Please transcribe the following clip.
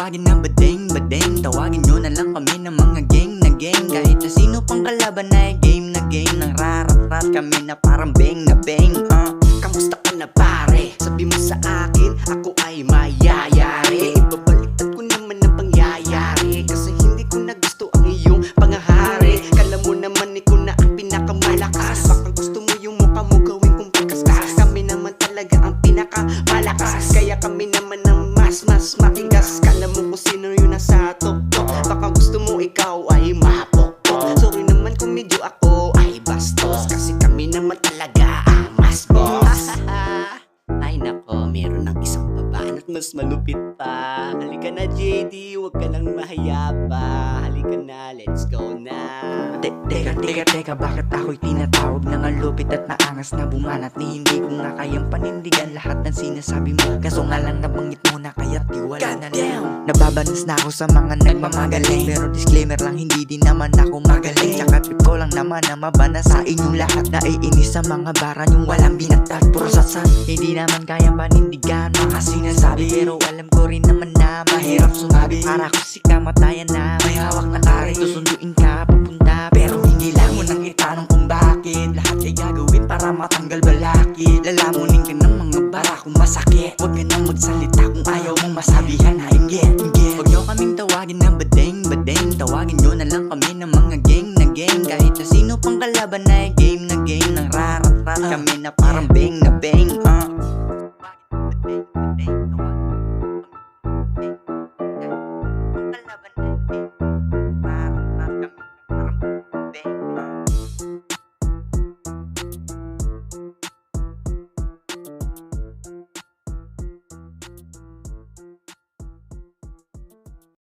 tawagin na bading. Tawagin nyo na lang kami ng mga gang na gang. Kahit na sino pang kalaban ay game na game. Nang rarat-rat kami na parang bang na bang. Kamusta ka na pare? Sabi mo sa akin, ako ay mayayari. Ibabaliktad ko naman ang pangyayari, kasi hindi ko na gusto ang iyong pangahari. Kala mo naman ikaw na ang pinakamalakas. Baka gusto mo yung mukha mo gawin kong pagkaskas. Kami naman talaga ang pinakamalakas, kaya kami naman ang mas makigas. Kala mo kung sino yung nasa top. Baka gusto mo ikaw ay mapokpok. Sorry naman kung medyo ako ay bastos, kasi kami naman talaga ang mas boss. Ay nako, meron ng isang babae at mas malupit pa. Halika na JD, huwag ka nang mahiya pa. Halika na, let's go na. Teka, bakit ako'y tinatawag ng alupit at naangas na bumanat? Ni hindi ko nga kayang panindigan lahat ng sinasabi mo. Kaso nga lang nabanggit mo na kaya't di wala na lang. Nababanas na ako sa mga nagmamagaling, pero disclaimer lang, hindi din naman ako magaling. Tsaka trip ko lang naman na mabana sa inyong lahat. Naiinis sa mga baran yung walang binatag, puro satsan. Hindi naman kayang panindigan mga sinasabi, pero alam ko rin naman na mahirap sumabi. Para ko si kamatayan na may hawak na kare, susunduin ka papunta, pero hindi lang mo nang itanong kung bakit. Lahat ay gagawin para matanggal balakid. Lalamunin ka ng mga bara kung masakit. Huwag ka nang magsalita kung ayaw mong masabihan na inggit. Huwag nyo kaming tawagin na bading. Tawagin nyo na lang kami ng mga gang na gang. Kahit na sino pang kalaban ay game na game. Nang rarat-rat kami na parang bang na